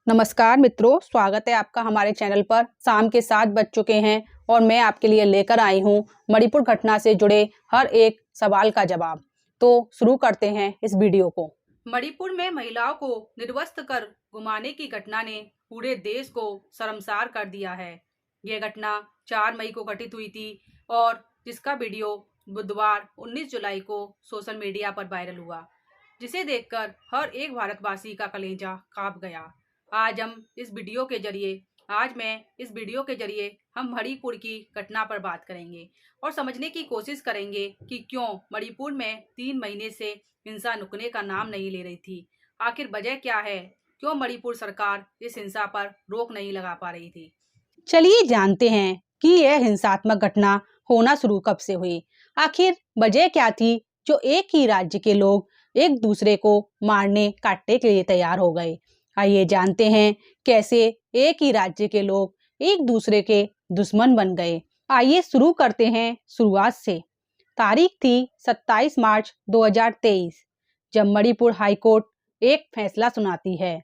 नमस्कार मित्रों, स्वागत है आपका हमारे चैनल पर। शाम के 7 बज चुके हैं और मैं आपके लिए लेकर आई हूं मणिपुर घटना से जुड़े हर एक सवाल का जवाब। तो शुरू करते हैं इस वीडियो को। मणिपुर में महिलाओं को निर्वस्त्र कर घुमाने की घटना ने पूरे देश को शर्मसार कर दिया है। यह घटना 4 मई को घटित हुई थी और जिसका वीडियो बुधवार 19 जुलाई को सोशल मीडिया पर वायरल हुआ, जिसे देखकर हर एक भारतवासी का कलेजा कांप गया। आज मैं इस वीडियो के जरिए हम मणिपुर की घटना पर बात करेंगे और समझने की कोशिश करेंगे कि क्यों मणिपुर में 3 महीने से हिंसा रुकने का नाम नहीं ले रही थी। आखिर वजह क्या है, क्यों मणिपुर सरकार इस हिंसा पर रोक नहीं लगा पा रही थी। चलिए जानते हैं कि यह हिंसात्मक घटना होना शुरू कब से हुई। आखिर वजह क्या थी जो एक ही राज्य के लोग एक दूसरे को मारने काटने के लिए तैयार हो गए। आइए जानते हैं कैसे एक ही राज्य के लोग एक दूसरे के दुश्मन बन गए। आइए शुरू करते हैं शुरुआत से। तारीख थी 27 मार्च 2023, जब मणिपुर हाईकोर्ट एक फैसला सुनाती है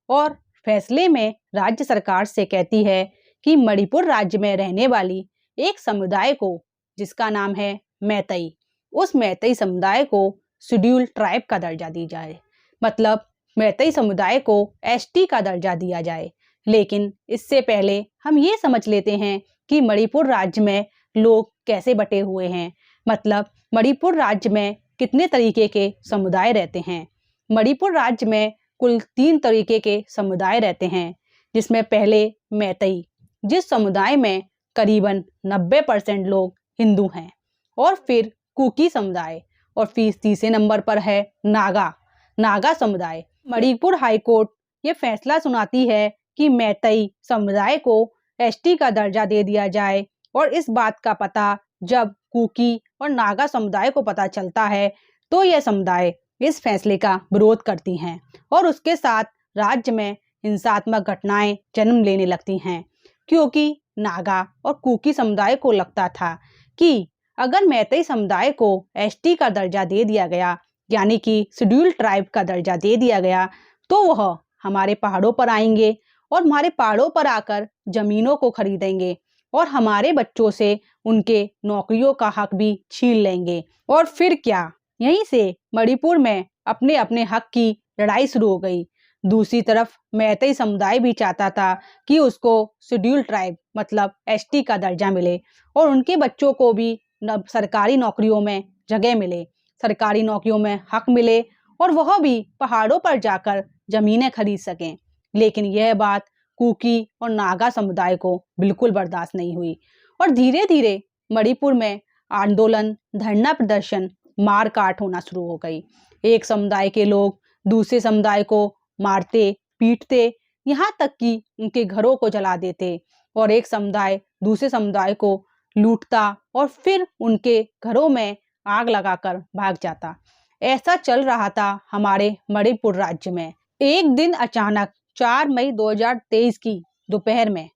और फैसले में राज्य सरकार से कहती है कि मणिपुर राज्य में रहने वाली एक समुदाय को, जिसका नाम है मैतेई, उस मैतेई समुदाय को शेड्यूल ट्राइब का दर्जा दी जाए। मतलब मैतेई समुदाय को एसटी का दर्जा दिया जाए। लेकिन इससे पहले हम ये समझ लेते हैं कि मणिपुर राज्य में लोग कैसे बटे हुए हैं। मतलब मणिपुर राज्य में कितने तरीके के समुदाय रहते हैं। मणिपुर राज्य में कुल 3 तरीके के समुदाय रहते हैं, जिसमें पहले मैतेई, जिस समुदाय में करीबन 90% लोग हिंदू हैं, और फिर कुकी समुदाय, और फिर तीसरे नंबर पर है नागा समुदाय। मणिपुर हाईकोर्ट ये फैसला सुनाती है कि मैतेई समुदाय को एसटी का दर्जा दे दिया जाए, और इस बात का पता जब कुकी और नागा समुदाय को पता चलता है तो यह समुदाय इस फैसले का विरोध करती हैं और उसके साथ राज्य में हिंसात्मक घटनाएं जन्म लेने लगती हैं। क्योंकि नागा और कुकी समुदाय को लगता था कि अगर मैतेई समुदाय को एसटी का दर्जा दे दिया गया, यानी कि शेड्यूल ट्राइब का दर्जा दे दिया गया, तो वह हमारे पहाड़ों पर आएंगे और हमारे पहाड़ों पर आकर जमीनों को खरीदेंगे और हमारे बच्चों से उनके नौकरियों का हक भी छीन लेंगे। और फिर क्या, यहीं से मणिपुर में अपने अपने हक की लड़ाई शुरू हो गई। दूसरी तरफ मैतेई समुदाय भी चाहता था कि उसको शेड्यूल ट्राइब मतलब एसटी का दर्जा मिले और उनके बच्चों को भी सरकारी नौकरियों में जगह मिले, सरकारी नौकरियों में हक मिले और वह भी पहाड़ों पर जाकर जमीनें खरीद सकें। लेकिन यह बात कुकी और नागा समुदाय को बिल्कुल बर्दाश्त नहीं हुई और धीरे धीरे मणिपुर में आंदोलन, धरना प्रदर्शन, मार काट होना शुरू हो गई। एक समुदाय के लोग दूसरे समुदाय को मारते, पीटते, यहाँ तक कि उनके घरों को जला देते, और एक समुदाय दूसरे समुदाय को लूटता और फिर उनके घरों में आग लगाकर भाग जाता। ऐसा चल रहा था हमारे मणिपुर राज्य में। एक दिन अचानक 4 मई 2023 की दोपहर में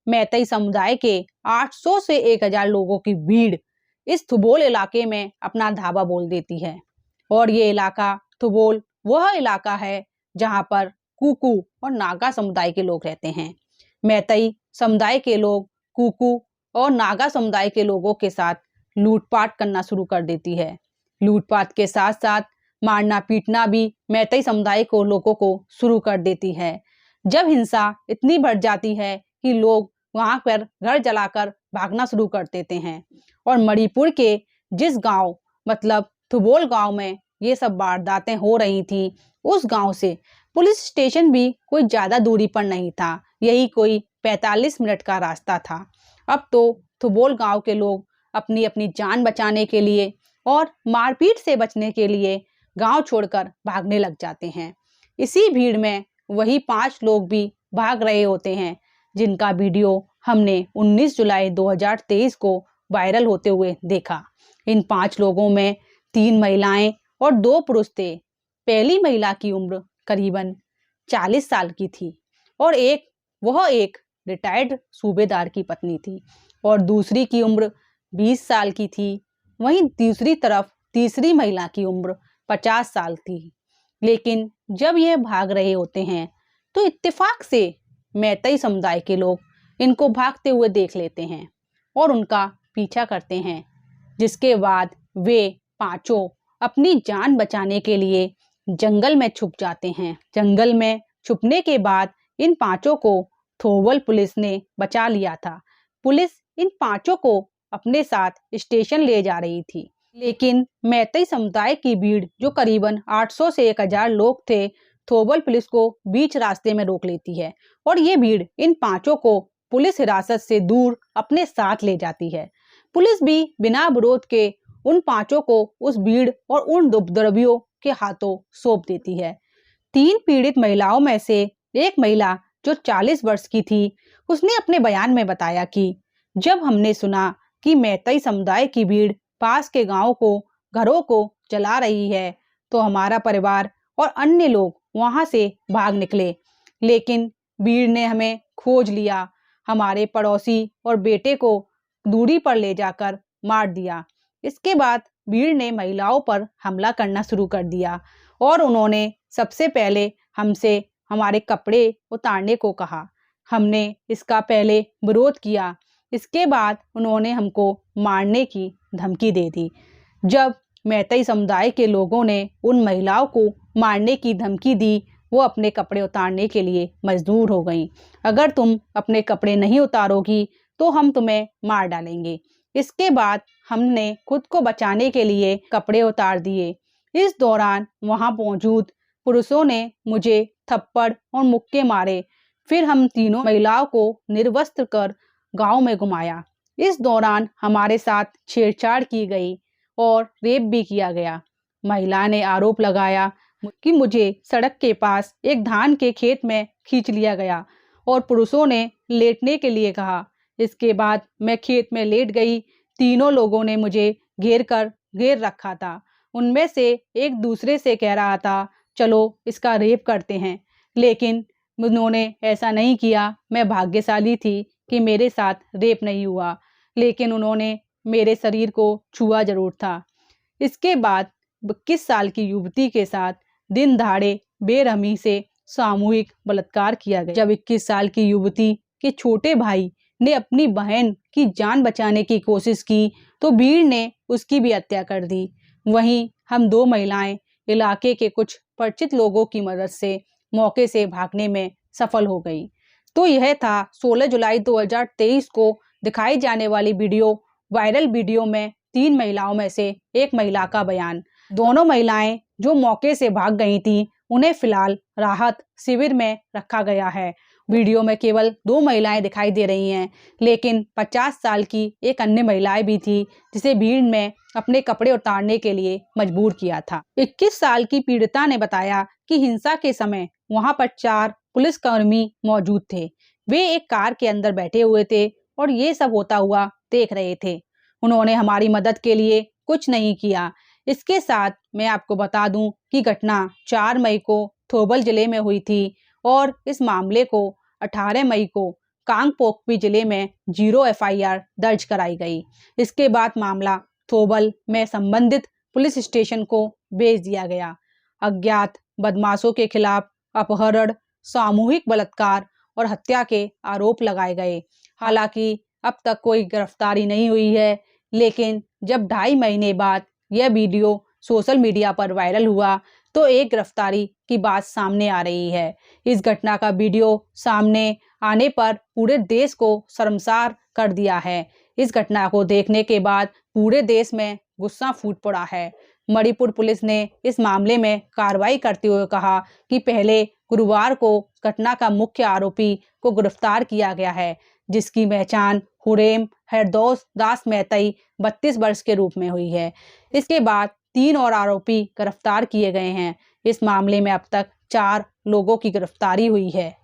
मैतेई समुदाय के 800 से 1000 लोगों की भीड़ इस थुबोल इलाके में अपना धावा बोल देती है। और ये इलाका थुबोल वह इलाका है जहां पर कुकू और नागा समुदाय के लोग रहते हैं। मैतेई समुदाय के लोग कुकू और नागा समुदाय के लोगों के साथ लूटपाट करना शुरू कर देती है। लूटपाट के साथ साथ मारना पीटना भी मैतेई समुदाय को लोगों को शुरू कर देती है। जब हिंसा इतनी बढ़ जाती है कि लोग वहां पर घर जलाकर भागना शुरू कर देते हैं, और मणिपुर के जिस गांव मतलब थुबोल गांव में ये सब वारदातें हो रही थी, उस गांव से पुलिस स्टेशन भी कोई ज्यादा दूरी पर नहीं था, यही कोई 45 मिनट का रास्ता था। अब तो थुबोल गांव के लोग अपनी अपनी जान बचाने के लिए और मारपीट से बचने के लिए गांव छोड़कर भागने लग जाते हैं। इसी भीड़ में वही 5 लोग भी भाग रहे होते हैं, जिनका वीडियो हमने 19 जुलाई 2023 को वायरल होते हुए देखा। इन 5 लोगों में 3 महिलाएं और 2 पुरुष थे। पहली महिला की उम्र करीबन 40 साल की थी और वह एक रिटायर्ड सूबेदार की पत्नी थी, और दूसरी की उम्र 20 साल की थी। वहीं दूसरी तरफ तीसरी महिला की उम्र 50 साल थी। लेकिन जब यह भाग रहे होते हैं तो इत्तेफाक से मैतेई समुदाय के लोग इनको भागते हुए देख लेते हैं और उनका पीछा करते हैं, जिसके बाद वे पांचों अपनी जान बचाने के लिए जंगल में छुप जाते हैं। जंगल में छुपने के बाद इन पांचों को थोबल पुलिस ने बचा लिया था। पुलिस इन पांचों को अपने साथ स्टेशन ले जा रही थी, लेकिन मैतेई समुदाय की भीड़ जो करीबन 800 से 1000 लोग थे, थोबल पुलिस को बीच रास्ते में रोक लेती है और ये भीड़ इन पांचों को पुलिस हिरासत से दूर अपने साथ ले जाती है। पुलिस भी बिना विरोध के उन पांचों को उस भीड़ और उन उपद्रवियों के हाथों सौंप देती है। 3 पीड़ित महिलाओं में से एक महिला जो 40 वर्ष की थी, उसने अपने बयान में बताया कि जब हमने सुना कि मैतेई समुदाय की भीड़ पास के गांव को, घरों को जला रही है, तो हमारा परिवार और अन्य लोग वहां से भाग निकले, लेकिन भीड़ ने हमें खोज लिया। हमारे पड़ोसी और बेटे को दूरी पर ले जाकर मार दिया। इसके बाद भीड़ ने महिलाओं पर हमला करना शुरू कर दिया और उन्होंने सबसे पहले हमसे हमारे कपड़े उतारने को कहा। हमने इसका पहले विरोध किया। इसके बाद उन्होंने हमको मारने की धमकी दे दी। जब मैतेई समुदाय के लोगों ने उन महिलाओं को मारने की धमकी दी, वो अपने कपड़े उतारने के लिए मजबूर हो गईं। अगर तुम अपने कपड़े नहीं उतारोगी तो हम तुम्हें मार डालेंगे। इसके बाद हमने खुद को बचाने के लिए कपड़े उतार दिए। इस दौरान वहां मौजूद पुरुषों ने मुझे थप्पड़ और मुक्के मारे। फिर हम तीनों महिलाओं को निर्वस्त्र कर गांव में घुमाया। इस दौरान हमारे साथ छेड़छाड़ की गई और रेप भी किया गया। महिला ने आरोप लगाया कि मुझे सड़क के पास एक धान के खेत में खींच लिया गया और पुरुषों ने लेटने के लिए कहा। इसके बाद मैं खेत में लेट गई। तीनों लोगों ने मुझे घेर रखा था। उनमें से एक दूसरे से कह रहा था, चलो इसका रेप करते हैं, लेकिन उन्होंने ऐसा नहीं किया। मैं भाग्यशाली थी कि मेरे साथ रेप नहीं हुआ, लेकिन उन्होंने मेरे शरीर को छुआ जरूर था। इसके बाद 21 साल की युवती के साथ दिन दहाड़े बेरहमी से सामूहिक बलात्कार किया गया। जब 21 साल की युवती के छोटे भाई ने अपनी बहन की जान बचाने की कोशिश की, तो भीड़ ने उसकी भी हत्या कर दी। वहीं हम 2 महिलाएं इलाके के कुछ परिचित लोगों की मदद से मौके से भागने में सफल हो गई। तो यह था 16 जुलाई 2023 को दिखाई जाने वाली वीडियो। वायरल वीडियो में 3 महिलाओं में से एक महिला का बयान। दोनों महिलाएं जो मौके से भाग गई थीं, उन्हें फिलहाल राहत शिविर में रखा गया है। वीडियो में केवल 2 महिलाएं दिखाई दे रही हैं, लेकिन 50 साल की एक अन्य महिला भी थी, जिसे भीड़ में अपने कपड़े उतारने के लिए मजबूर किया था। 21 साल की पीड़िता ने बताया कि हिंसा के समय वहां पर 4 पुलिसकर्मी मौजूद थे। वे एक कार के अंदर बैठे हुए थे और ये सब होता हुआ देख रहे थे। उन्होंने हमारी मदद के लिए कुछ नहीं किया। इसके साथ मैं आपको बता दूं कि घटना 4 मई को थोबल जिले में हुई थी और इस मामले को 18 मई को कांगपोकपी जिले में 0 FIR दर्ज कराई गई। इसके बाद मामला थोबल में संबंधित पुलिस स्टेशन को भेज दिया गया। अज्ञात बदमाशों के खिलाफ अपहरण, सामूहिक बलात्कार और हत्या के आरोप लगाए गए। हालांकि अब तक कोई गिरफ्तारी नहीं हुई है, लेकिन जब 2.5 महीने बाद यह वीडियो सोशल मीडिया पर वायरल हुआ, तो एक गिरफ्तारी की बात सामने आ रही है। इस घटना का वीडियो सामने आने पर पूरे देश को शर्मसार कर दिया है। इस घटना को देखने के बाद पूरे देश में गुस्सा फूट पड़ा है। मणिपुर पुलिस ने इस मामले में कार्रवाई करते हुए कहा कि पहले गुरुवार को घटना का मुख्य आरोपी को गिरफ्तार किया गया है, जिसकी पहचान हुरेम हरदौस दास मैतेई 32 वर्ष के रूप में हुई है। इसके बाद 3 और आरोपी गिरफ्तार किए गए हैं। इस मामले में अब तक 4 लोगों की गिरफ्तारी हुई है।